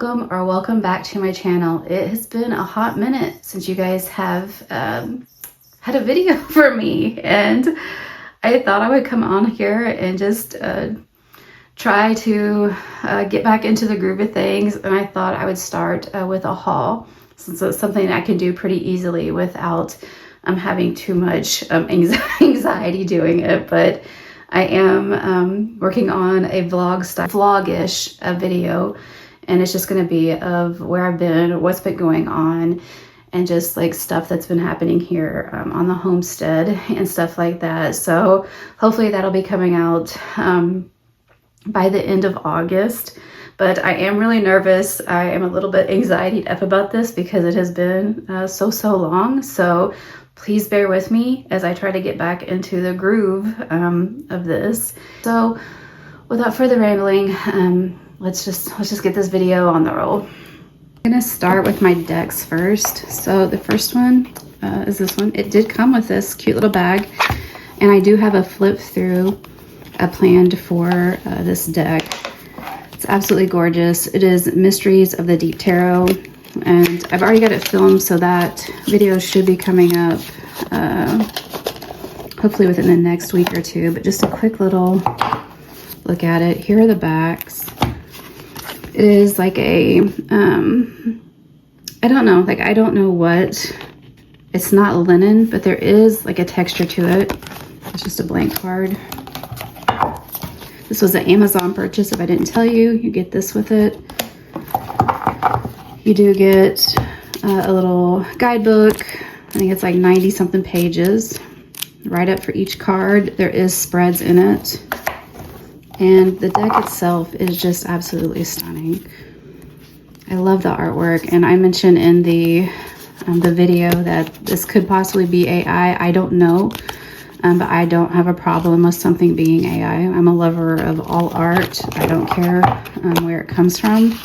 welcome or welcome back to my channel. It has been a hot minute since you guys have had a video for me, and I thought I would come on here and just try to get back into the groove of things. And I thought I would start with a haul, since it's something I can do pretty easily without having too much anxiety doing it. But I am working on a vlog-ish video, and it's just going to be of where I've been, what's been going on, and just like stuff that's been happening here on the homestead and stuff like that. So hopefully that'll be coming out by the end of August. But I am really nervous. I am a little bit anxietied up about this because it has been so long. So please bear with me as I try to get back into the groove of this. So without further rambling, let's just get this video on the roll. I'm gonna start with my decks first. So the first one is this one. It did come with this cute little bag, and I do have a flip through planned for this deck. It's absolutely gorgeous. It is Mysteries of the Deep Tarot, and I've already got it filmed, so that video should be coming up hopefully within the next week or two. But just a quick little look at it. Here are the backs. It is like a I don't know what, it's not linen, but there is like a texture to it. It's just a blank card. This was an Amazon purchase. If I didn't tell you, you get this with it. You do get a little guidebook. I think it's like 90 something pages. Write up for each card. There is spreads in it. And the deck itself is just absolutely stunning. I love the artwork. And I mentioned in the video that this could possibly be AI. I don't know. But I don't have a problem with something being AI. I'm a lover of all art. I don't care where it comes from.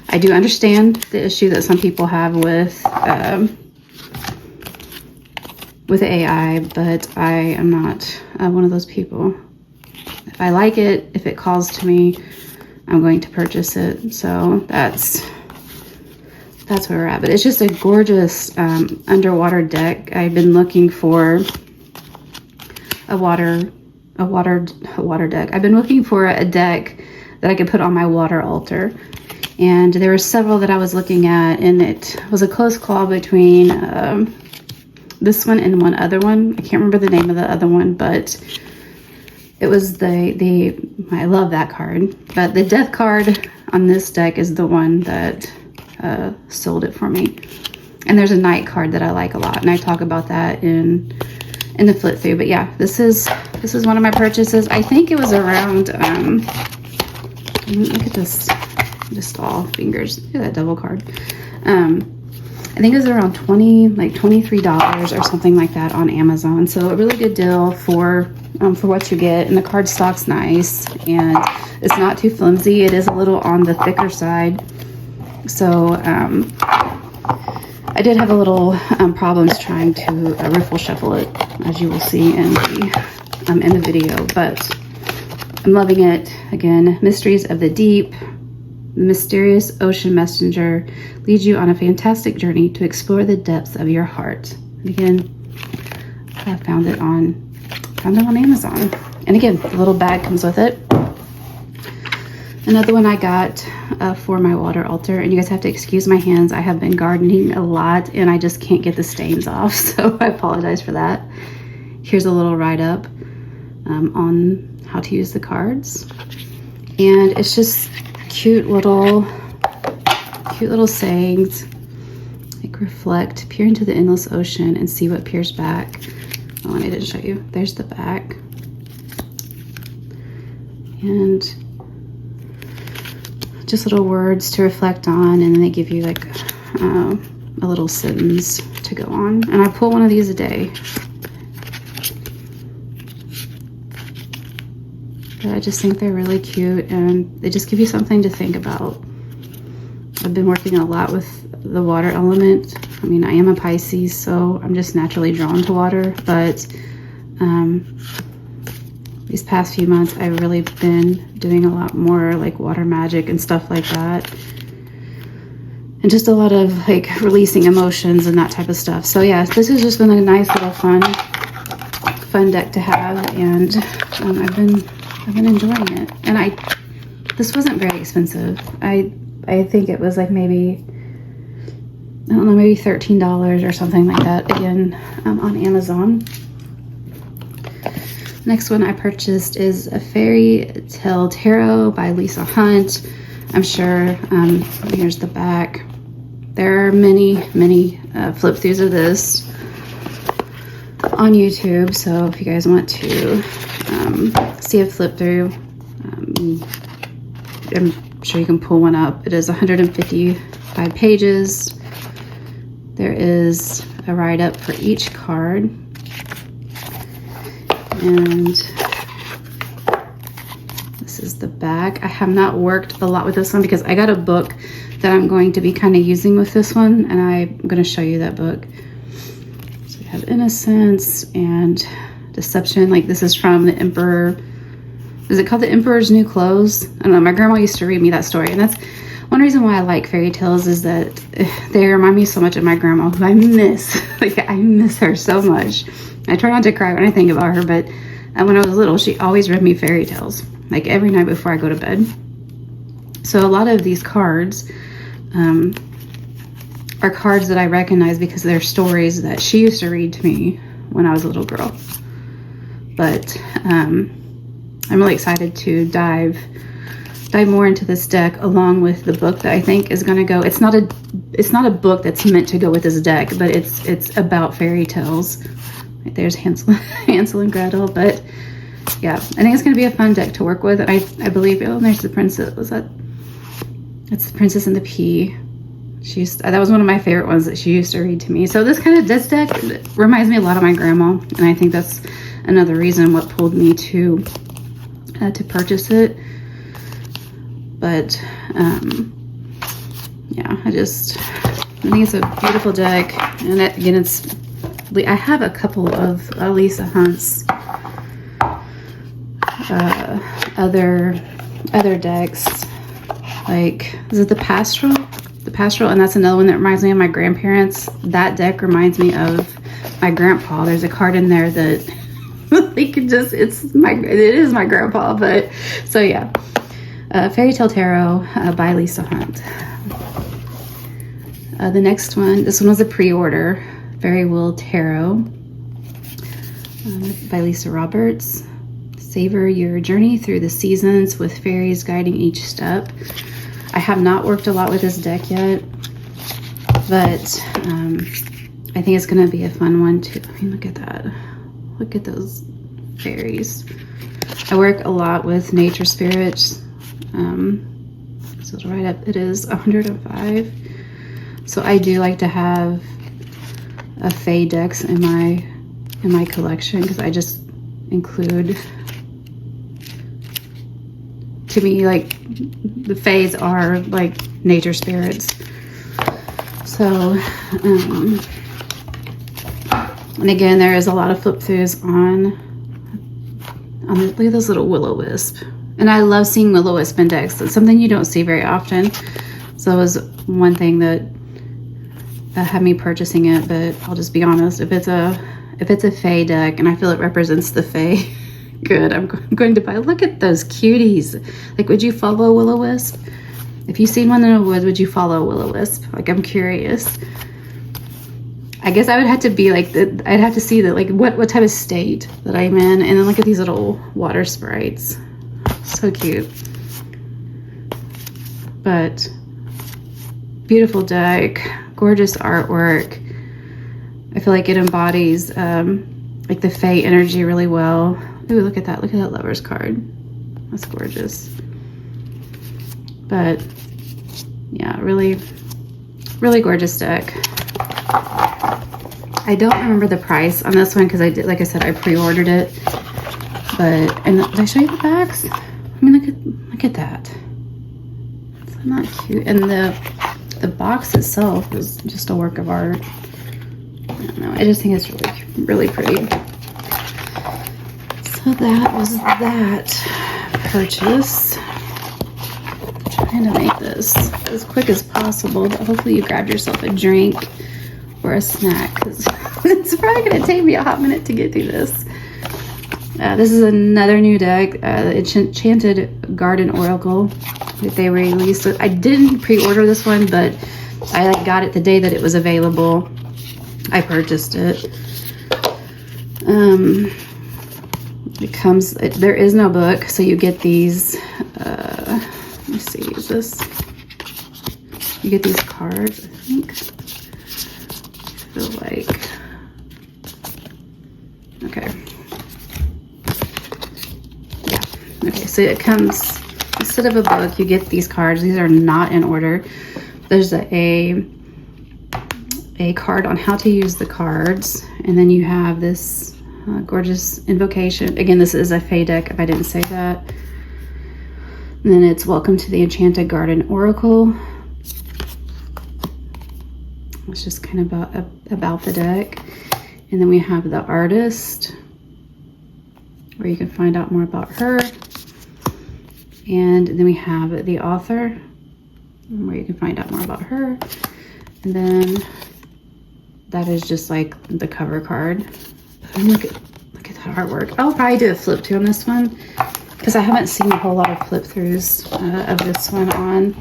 I do understand the issue that some people have with AI, but I am not one of those people. If I like it, if it calls to me, I'm going to purchase it. So that's where we're at. But it's just a gorgeous underwater deck. I've been looking for a water deck. I've been looking for a deck that I could put on my water altar. And there were several that I was looking at, and it was a close call between this one and one other one. I can't remember the name of the other one, but it was I love that card. But the death card on this deck is the one that sold it for me. And there's a night card that I like a lot, and I talk about that in the flip through. But yeah, this is one of my purchases. I think it was around look at this, just all fingers. Look at that double card. I think it was around $23 or something like that on Amazon. So a really good deal for what you get. And the cardstock's nice, and it's not too flimsy. It is a little on the thicker side. So I did have a little problems trying to riffle shuffle it, as you will see in the video. But I'm loving it. Again, Mysteries of the Deep. The mysterious ocean messenger leads you on a fantastic journey to explore the depths of your heart. And again, I found it on Amazon. And again, the little bag comes with it. Another one I got for my water altar, and you guys have to excuse my hands. I have been gardening a lot, and I just can't get the stains off, so I apologize for that. Here's a little write-up on how to use the cards, and it's just cute little sayings like reflect, peer into the endless ocean, and see what peers back. Oh, and I didn't show you. There's the back, and just little words to reflect on, and then they give you like a little sentence to go on. And I pull one of these a day. But I just think they're really cute, and they just give you something to think about. I've been working a lot with the water element. I mean, I am a Pisces, so I'm just naturally drawn to water, but these past few months I've really been doing a lot more like water magic and stuff like that. and just a lot of like releasing emotions and that type of stuff. So yeah, this has just been a nice little fun deck to have, and I've been enjoying it. And this wasn't very expensive. I think it was like maybe, I don't know, maybe $13 or something like that, again, on Amazon. Next one I purchased is a Fairy Tale Tarot by Lisa Hunt. I'm sure, here's the back. There are many flip throughs of this on YouTube, so if you guys want to see a flip through, I'm sure you can pull one up. It is 155 pages. There is a write-up for each card, and this is the back. I have not worked a lot with this one because I got a book that I'm going to be kind of using with this one, and I'm going to show you that book. So we have Innocence and Deception. Like, this is from the Emperor. Is it called The Emperor's New Clothes? I don't know. My grandma used to read me that story, and that's one reason why I like fairy tales, is that they remind me so much of my grandma, who I miss. Like, I miss her so much. I try not to cry when I think about her, but when I was little, she always read me fairy tales, like every night before I go to bed. So a lot of these cards are cards that I recognize because they're stories that she used to read to me when I was a little girl. But I'm really excited to dive more into this deck, along with the book that I think is going to go. It's not a book that's meant to go with this deck, but it's about fairy tales. Right, there's Hansel and Gretel. But yeah, I think it's going to be a fun deck to work with. And I believe, oh, there's the princess. That's the Princess and the Pea. That was one of my favorite ones that she used to read to me. So this deck reminds me a lot of my grandma, and I think that's another reason what pulled me to purchase it. But yeah, I think it's a beautiful deck, and again, I have a couple of Lisa Hunt's other decks. Like, is it the Pastoral? The Pastoral, and that's another one that reminds me of my grandparents. That deck reminds me of my grandpa. There's a card in there that like it is my grandpa. But so yeah, Fairy Tale Tarot by Lisa Hunt. The next one, this one was a pre-order, Fairy Will Tarot by Lisa Roberts. Savor your journey through the seasons with fairies guiding each step. I have not worked a lot with this deck yet, but I think it's going to be a fun one too. I mean, look at that. Look at those fairies. I work a lot with nature spirits. So to write up, it is 105. So I do like to have a fae decks in my collection, because I just include, to me, like, the faes are like nature spirits. So and again, there is a lot of flip throughs on look at those little will-o-wisp. And I love seeing will-o-wisp in decks. It's something you don't see very often. So it was one thing that had me purchasing it. But I'll just be honest, if it's a fae deck and I feel it represents the fae, good, I'm going to buy. Look at those cuties. Like, would you follow will-o-wisp? If you've seen one in the woods, would you follow will-o-wisp? Like, I'm curious. I guess I would have to be like, I'd have to see that, like, what type of state that I'm in. And then look at these little water sprites. So cute. But beautiful deck, gorgeous artwork. I feel like it embodies like the fae energy really well. Ooh, look at that. Look at that Lover's card. That's gorgeous. But yeah, really, really gorgeous deck. I don't remember the price on this one because I did, like I said, I pre-ordered it. But, and did I show you the backs? I mean, look at that. It's not cute. And the box itself is just a work of art. I don't know. I just think it's really, really pretty. So that was that purchase. trying to make this as quick as possible, but hopefully you grab yourself a drink or a snack, because it's probably going to take me a hot minute to get through this. This is another new deck, the Enchanted Garden Oracle that they released. I didn't pre-order this one, but I got it the day that it was available. I purchased it. It comes, there is no book, so you get these, let me see, is this, you get these cards, I think. I feel like, okay. Yeah, okay, so it comes, instead of a book, you get these cards. These are not in order. There's a card on how to use the cards, and then you have this gorgeous invocation. Again, this is a Fae deck, if I didn't say that. And then it's Welcome to the Enchanted Garden Oracle. It's just kind of about the deck. And then we have the artist, where you can find out more about her. And then we have the author, where you can find out more about her. And then that is just like the cover card. And look at that artwork. I'll probably do a flip through on this one, because I haven't seen a whole lot of flip throughs of this one on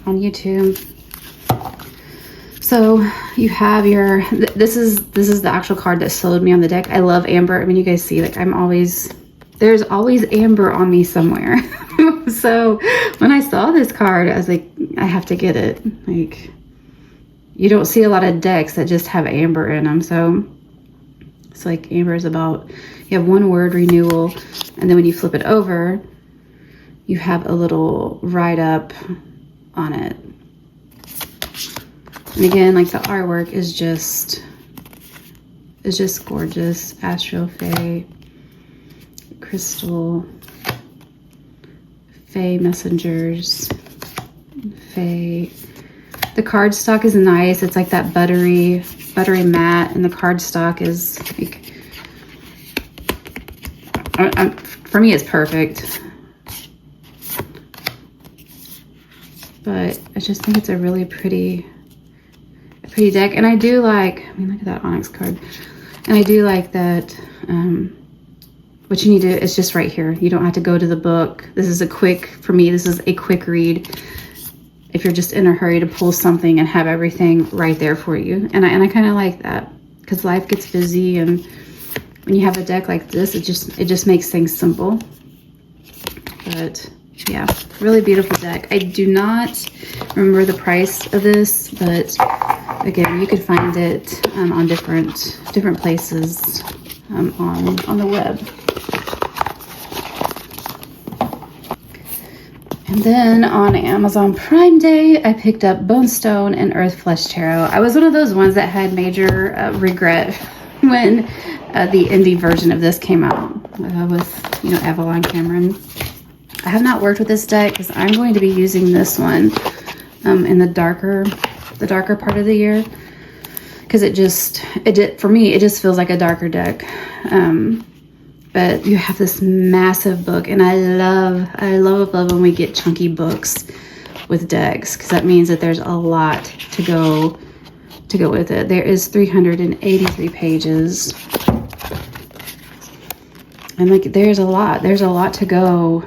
YouTube. So you have your, this is the actual card that sold me on the deck. I love amber. I mean, you guys see, like, there's always amber on me somewhere. So when I saw this card, I was like, I have to get it. Like, you don't see a lot of decks that just have amber in them. So it's like amber is about, you have one word, renewal, and then when you flip it over, you have a little write-up on it. And again, like, the artwork is just gorgeous. Astro Fae, crystal, Fae messengers, Fae. The cardstock is nice. It's like that buttery matte, and the cardstock is like, for me, it's perfect. But I just think it's a really pretty deck. And I do like, I mean, look at that onyx card. And I do like that, what you need to, it's just right here. You don't have to go to the book. This is for me, this is a quick read. If you're just in a hurry to pull something and have everything right there for you. And I kind of like that, because life gets busy, and when you have a deck like this, it just makes things simple. But yeah, really beautiful deck. I do not remember the price of this, but again, you could find it on different places on the web. And then on Amazon Prime Day, I picked up Bonestone and Earth Flesh Tarot. I was one of those ones that had major regret when the indie version of this came out with, you know, Avalon Cameron. I have not worked with this deck, because I'm going to be using this one in the darker part of the year, because for me, it just feels like a darker deck. But you have this massive book, and I love when we get chunky books with decks, because that means that there's a lot to go with it. There is 383 pages, and like, there's a lot to go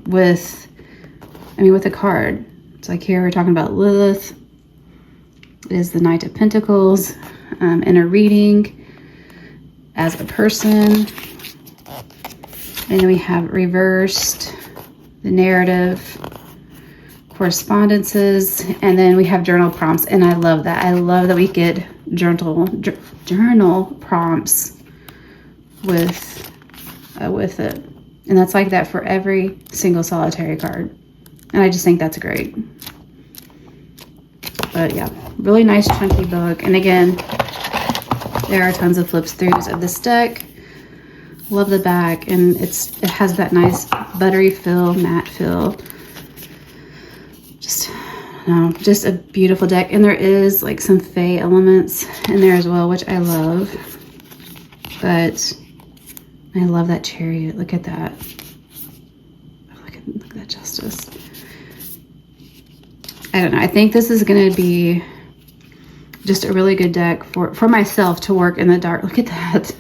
with. I mean, with a card. It's like, here we're talking about Lilith. It is the Knight of Pentacles, in a reading as a person. And then we have reversed, the narrative, correspondences, and then we have journal prompts. And I love that. I love that we get journal prompts with it. And that's like that for every single solitary card. And I just think that's great. But yeah, really nice chunky book. And again, there are tons of flips throughs of this deck. Love the back, and it has that nice buttery feel, matte feel. Just a beautiful deck. And there is like some Fae elements in there as well, which I love. But I love that chariot. Look at that. Look at that justice. I don't know. I think this is going to be just a really good deck for myself to work in the dark. Look at that.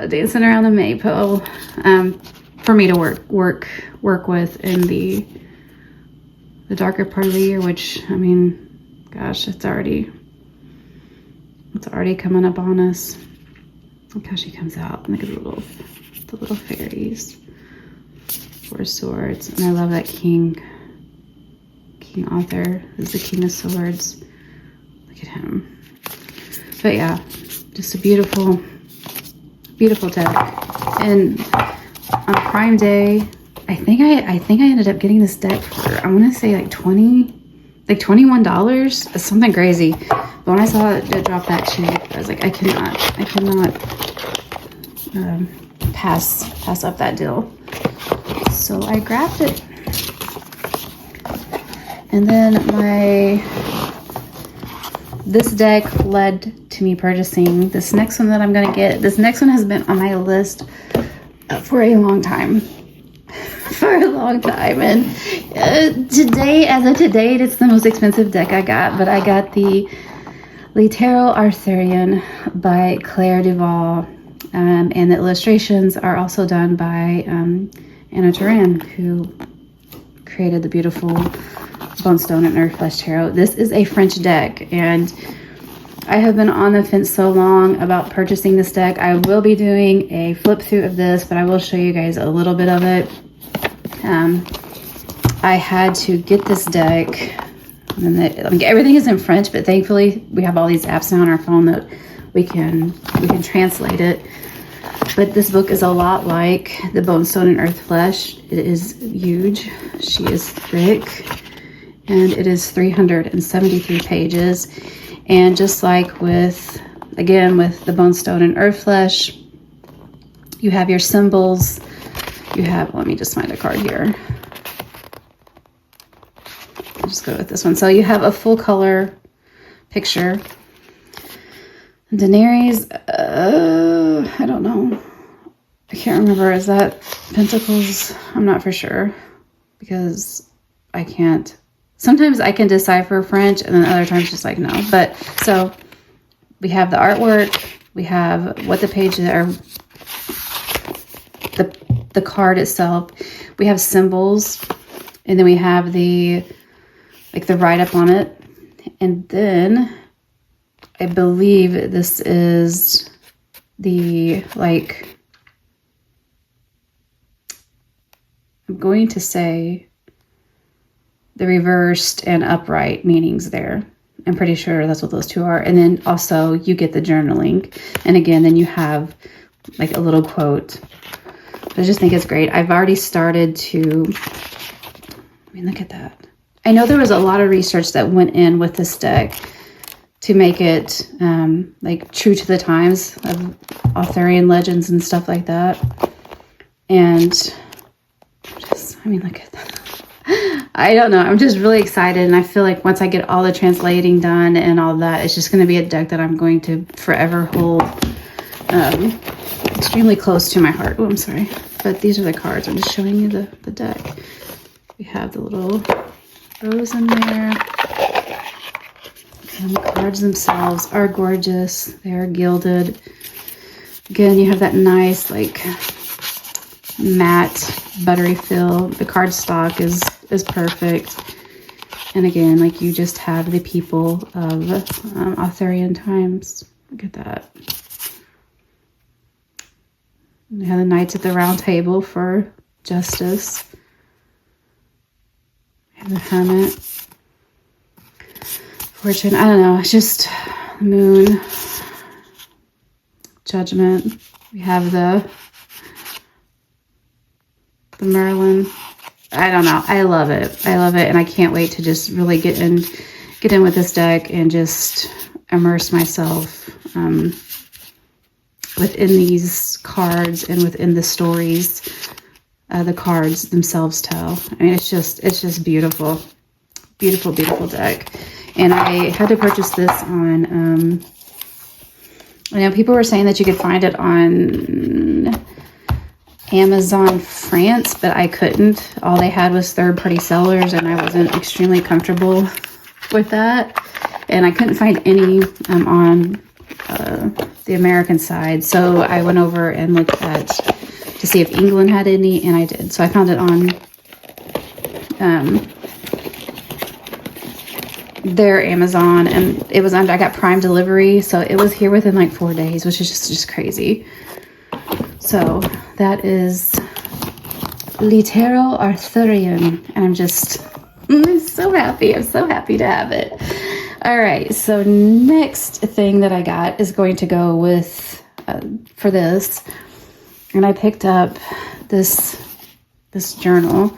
Dancing around the maypole. For me to work with in the darker part of the year, which, I mean, gosh, it's already coming up on us. Look how she comes out. Look at the little fairies. Four of Swords. And I love that King Arthur is the King of Swords. Look at him. But yeah, just a beautiful deck. And on Prime Day, I think I ended up getting this deck for, I want to say like $21. It's something crazy. But when I saw it drop that cheap, I was like, I cannot pass up that deal. So I grabbed it. And then this deck led to me purchasing this next one that I'm going to get. This next one has been on my list for a long time. And today, as of today, it's the most expensive deck I got. But I got the Tarot Arthurian by Claire Duval. And the illustrations are also done by Arthurian, who created the beautiful Bonestone and Earth Flesh Tarot. This is a French deck, and I have been on the fence so long about purchasing this deck. I will be doing a flip through of this, but I will show you guys a little bit of it. I had to get this deck, and everything is in French, but thankfully we have all these apps now on our phone that we can translate it. But this book is a lot like the Bonestone and Earth Flesh. It is huge. She is thick. And it is 373 pages. And just like with the Bonestone and Earth Flesh, you have your symbols. You have, let me just find a card here. I'll just go with this one. So you have a full color picture. Daenerys, I don't know. I can't remember. Is that Pentacles? I'm not for sure because I can't. Sometimes I can decipher French and then other times just like no. But so we have the artwork. We have what the pages are. The card itself. We have symbols, and then we have the write-up on it, and then I believe this is the, I'm going to say the reversed and upright meanings there. I'm pretty sure that's what those two are. And then also you get the journaling. And again, then you have like a little quote. I just think it's great. I've already started to, I mean, look at that. I know there was a lot of research that went in with this deck to make it like true to the times of Arthurian legends and stuff like that. And just, I mean, look at that. I don't know. I'm just really excited. And I feel like once I get all the translating done and all that, it's just going to be a deck that I'm going to forever hold extremely close to my heart. Oh, I'm sorry. But these are the cards. I'm just showing you the deck. We have the little rose in there. And the cards themselves are gorgeous. They are gilded. Again, you have that nice, like, matte, buttery feel. The card stock is perfect. And again, like, you just have the people of Arthurian times. Look at that. We have the Knights at the Round Table for justice. We have the Hermit. Fortune. I don't know. It's just Moon. Judgment. We have the Merlin. I don't know. I love it. I love it. And I can't wait to just really get in with this deck and just immerse myself within these cards and within the stories the cards themselves tell. I mean, it's just beautiful. Beautiful, beautiful deck. And I had to purchase this on, you know, people were saying that you could find it on Amazon France, but I couldn't. All they had was third-party sellers, and I wasn't extremely comfortable with that. And I couldn't find any on the American side. So I went over and looked at to see if England had any, and I did. So I found it on their Amazon, and it was I got Prime delivery, so it was here within like 4 days, which is just crazy. So that is Litero Arthurian, and I'm so happy. I'm so happy to have it. All right, so next thing that I got is going to go with for this, and I picked up this journal.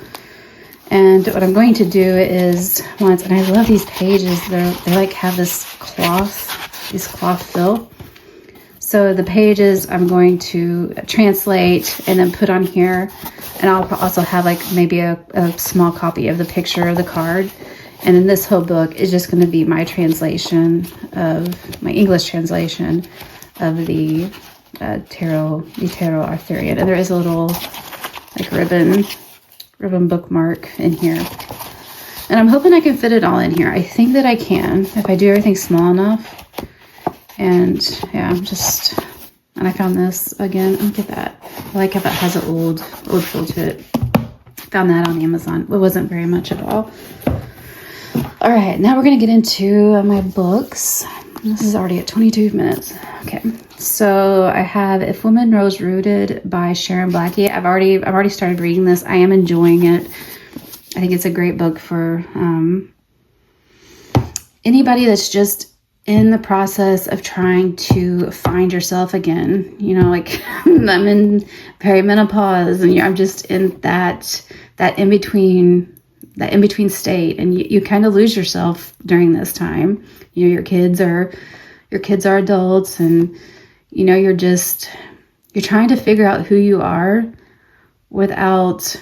And what I'm going to do is and I love these pages. They like have this cloth fill. So the pages I'm going to translate and then put on here, and I'll also have like maybe a small copy of the picture of the card. And then this whole book is just going to be my translation of my English translation of the Tarot Arthurian. And there is a little like ribbon bookmark in here, and I'm hoping I can fit it all in here. I think that I can if I do everything small enough. And yeah, and I found this again. Look at that. I like how that has an old feel to it. Found that on Amazon. It wasn't very much at all. All right, now we're gonna get into my books. This is already at 22 minutes. Okay, so I have If Women Rose Rooted by Sharon Blackie. I've already started reading this. I am enjoying it. I think it's a great book for anybody that's just in the process of trying to find yourself again. You know, like I'm in perimenopause, and I'm just in that in between state, and you kind of lose yourself during this time. You know, your kids are adults, and you know, you're trying to figure out who you are without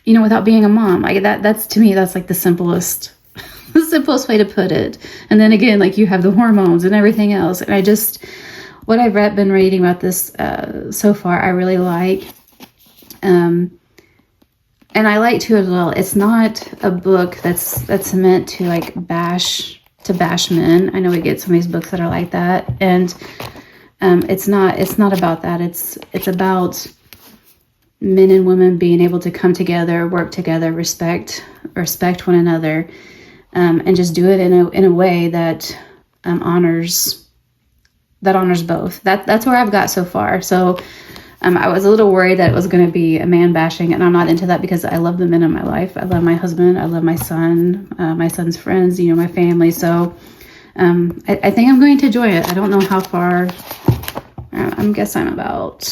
being a mom. Like that's to me, that's like the simplest way to put it. And then again, like you have the hormones and everything else. And what I've been reading about this so far, I really like. And I like too as well. It's not a book that's meant to like bash men. I know we get some of these books that are like that, and it's not about that. It's about men and women being able to come together, work together, respect one another, and just do it in a way that honors both. That's where I've got so far. So I was a little worried that it was going to be a man bashing, and I'm not into that because I love the men in my life. I love my husband. I love my son, my son's friends, you know, my family. So I think I'm going to enjoy it. I don't know how far. I guess I'm about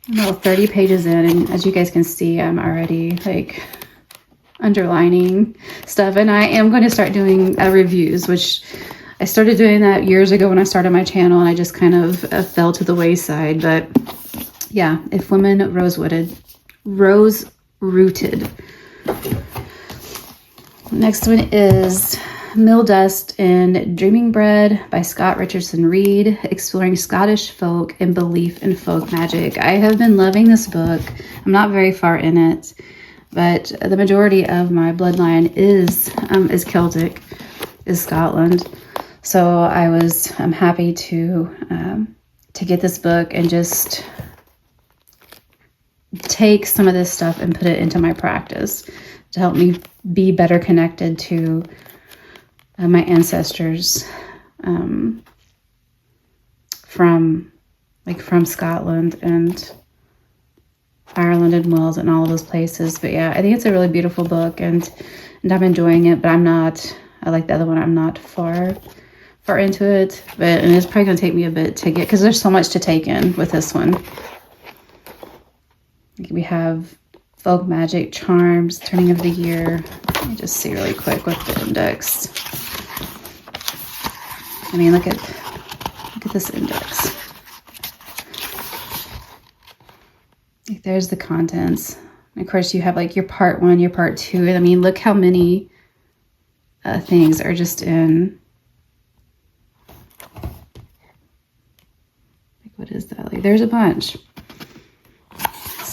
30 pages in, and as you guys can see, I'm already like underlining stuff, and I am going to start doing reviews, which I started doing that years ago when I started my channel, and I just kind of fell to the wayside. But yeah, If Women Rose Rooted. Next one is Mill Dust and Dreaming Bread by Scott Richardson Reed, exploring Scottish folk and belief in folk magic. I have been loving this book. I'm not very far in it, but the majority of my bloodline is Celtic, is Scotland. So I'm happy to get this book and just take some of this stuff and put it into my practice to help me be better connected to my ancestors from Scotland and Ireland and Wales and all of those places. But yeah, I think it's a really beautiful book, and I'm enjoying it, but I like the other one, I'm not far into it, and it's probably going to take me a bit to get, because there's so much to take in with this one. We have folk magic, charms, turning of the year. Let me just see really quick with the index. I mean, look at this index. Like, there's the contents. And of course, you have like your part 1, your part 2. And I mean, look how many things are just in. Like, what is that? Like, there's a bunch.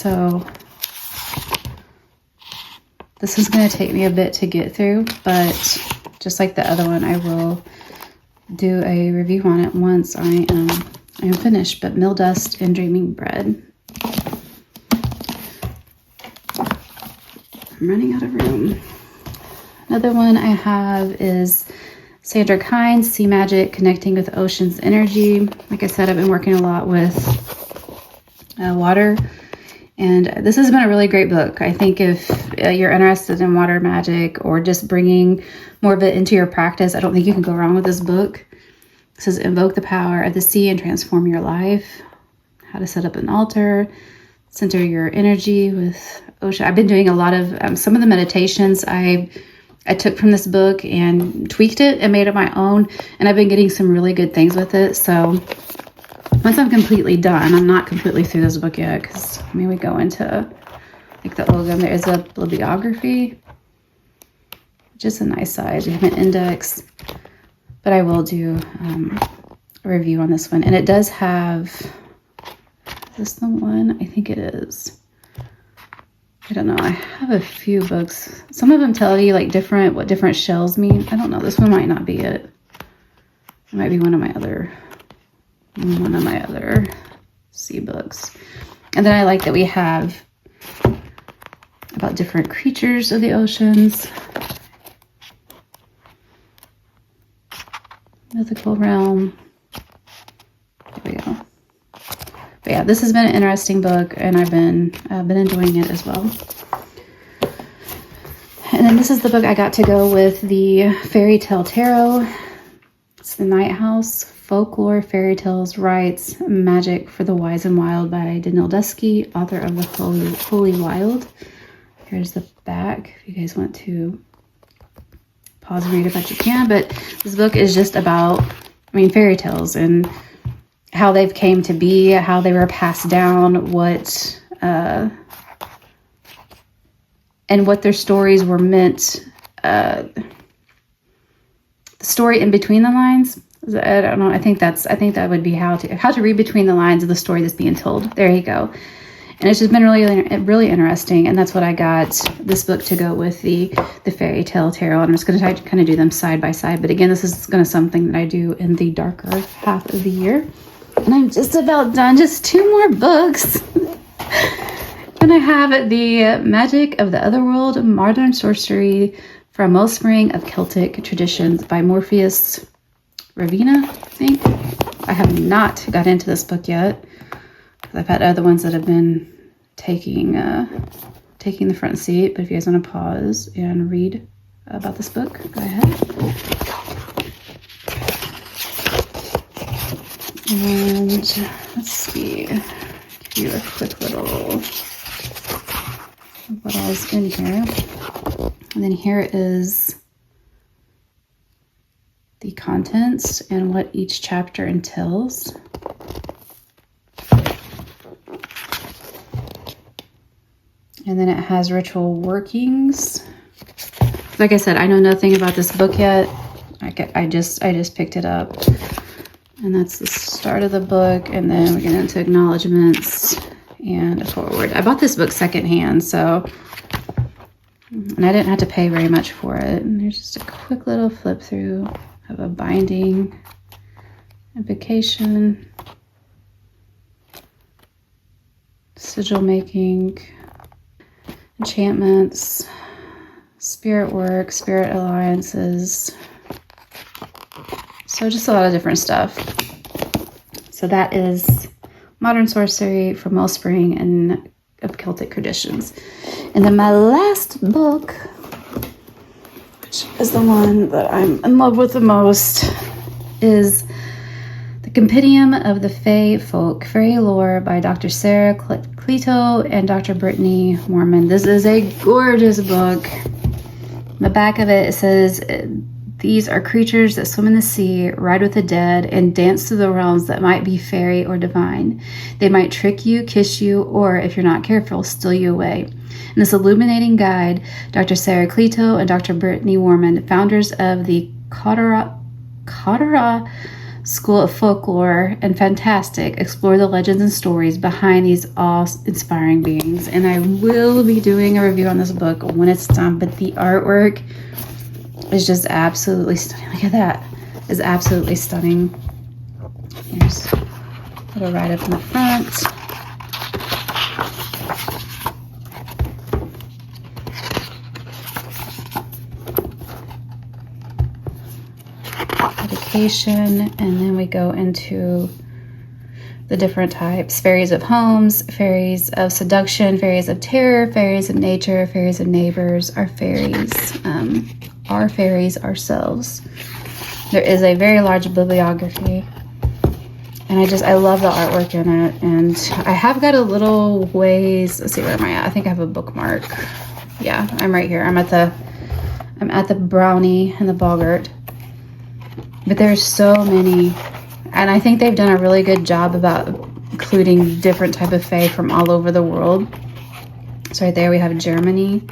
So this is going to take me a bit to get through, but just like the other one, I will do a review on it once I am finished. But Mill Dust and Dreaming Bread. I'm running out of room. Another one I have is Sandra Kynes, Sea Magic, Connecting with Ocean's Energy. Like I said, I've been working a lot with water, and this has been a really great book. I think if you're interested in water magic or just bringing more of it into your practice, I don't think you can go wrong with this book. It says, invoke the power of the sea and transform your life. How to set up an altar, center your energy with ocean. I've been doing a lot of some of the meditations I took from this book and tweaked it and made it my own, and I've been getting some really good things with it. So once I'm completely done, I'm not completely through this book yet, because I mean, we go into like the Ogum. There is a bibliography, which is a nice size. We have an index, but I will do a review on this one. And it does have, is this the one? I think it is. I don't know. I have a few books. Some of them tell you like what different shells mean. I don't know. This one might not be it. It might be one of my other sea books. And then I like that we have about different creatures of the oceans. Mythical realm. There we go. But yeah, this has been an interesting book, and I've been enjoying it as well. And then this is the book I got to go with the Fairy Tale Tarot. It's The Night House, Folklore, Fairy Tales, Rites, Magic for the Wise and Wild by Danil Dusky, author of The Holy Wild. Here's the back, if you guys want to pause and read it, but you can. But this book is just about, fairy tales and how they've came to be, how they were passed down, what and what their stories were meant. The story in between the lines. I don't know. I think that would be how to read between the lines of the story that's being told. There you go. And it's just been really interesting. And that's what I got this book to go with the Fairy Tale Tarot. And I'm just going to kind of do them side by side. But again, this is going to something that I do in the darker half of the year. And I'm just about done. Just 2 more books. And I have the Magic of the Otherworld, Modern Sorcery from Wellspring of Celtic Traditions by Morpheus Ravina, I think. I have not got into this book yet. I've had other ones that have been taking the front seat. But if you guys want to pause and read about this book, go ahead. And let's see, give you a quick little of what all's in here. And then here is the contents and what each chapter entails. And then it has ritual workings. Like I said, I know nothing about this book yet. I just picked it up. And that's the start of the book. And then we get into acknowledgements and a forward. I bought this book secondhand, so, and I didn't have to pay very much for it. And there's just a quick little flip through of a binding, invocation, sigil making, enchantments, spirit work, spirit alliances. So just a lot of different stuff. So that is Modern Sorcery from Wellspring and of Celtic Traditions. And then my last book, which is the one that I'm in love with the most, is The Compendium of the Fae Folk, Fairy Lore by Dr. Sarah Cleto and Dr. Brittany Warman. This is a gorgeous book. On the back of it, it says, these are creatures that swim in the sea, ride with the dead, and dance through the realms that might be fairy or divine. They might trick you, kiss you, or, if you're not careful, steal you away. In this illuminating guide, Dr. Sarah Cleto and Dr. Brittany Warman, founders of the Kautara School of Folklore and Fantastic explore the legends and stories behind these awe-inspiring beings. And I will be doing a review on this book when it's done, but the artwork is just absolutely stunning. Look at that. It's absolutely stunning. Here's a little write-up in the front. And then we go into the different types: fairies of homes, fairies of seduction, fairies of terror, fairies of nature, fairies of neighbors, our fairies ourselves. There is a very large bibliography, and I love the artwork in it. And I have got a little ways. Let's see, where am I at? I think I have a bookmark. Yeah, I'm right here. I'm at the brownie and the boggart. But there's so many, and I think they've done a really good job about including different type of fae from all over the world. So right there we have Germany,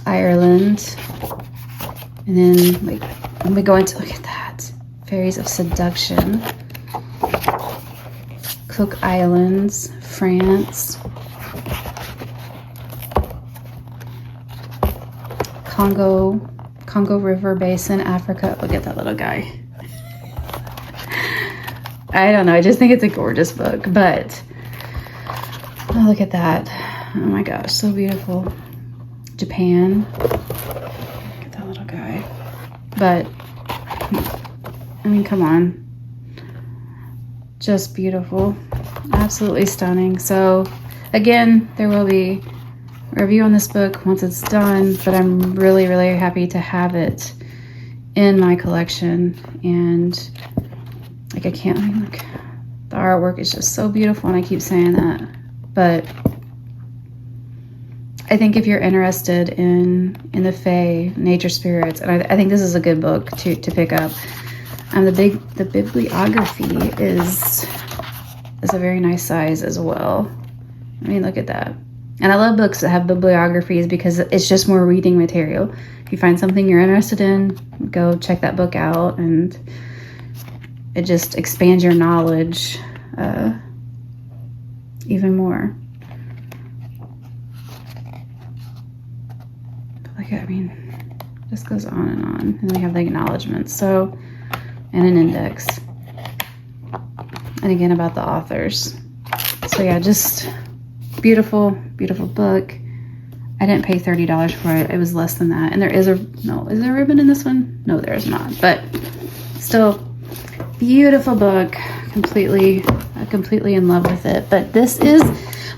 Ireland, and then like when we go into, look at that, fairies of seduction, Cook Islands, France, Congo River Basin, Africa. Look at that little guy. I don't know. I just think it's a gorgeous book. But oh, look at that. Oh my gosh, so beautiful. Japan. Look at that little guy. But I mean, come on. Just beautiful. Absolutely stunning. So again, there will be review on this book once it's done, but I'm really happy to have it in my collection. And like, I mean, look, the artwork is just so beautiful, and I keep saying that, but I think if you're interested in the fae, nature spirits, and I think this is a good book to pick up. The bibliography is a very nice size as well. I mean, look at that. And I love books that have bibliographies because it's just more reading material. If you find something you're interested in, go check that book out, and it just expands your knowledge even more. Like, I mean, this goes on and on. And then we have the acknowledgments, so, and an index. And again, about the authors. So yeah, just beautiful book. I didn't pay $30 for it. It was less than that. And is there a ribbon in this one? No, there's not. But still, beautiful book. Completely in love with it. But this is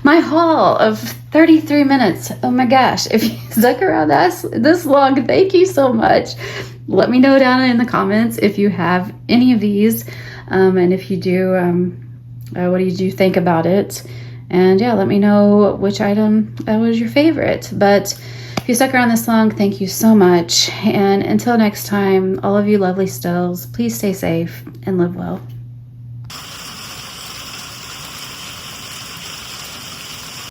my haul of 33 minutes. Oh my gosh. If you stuck around this long, thank you so much. Let me know down in the comments if you have any of these. And if you do, what did you think about it? And yeah, let me know which item was your favorite. But if you stuck around this long, thank you so much. And until next time, all of you lovely stills, please stay safe and live well.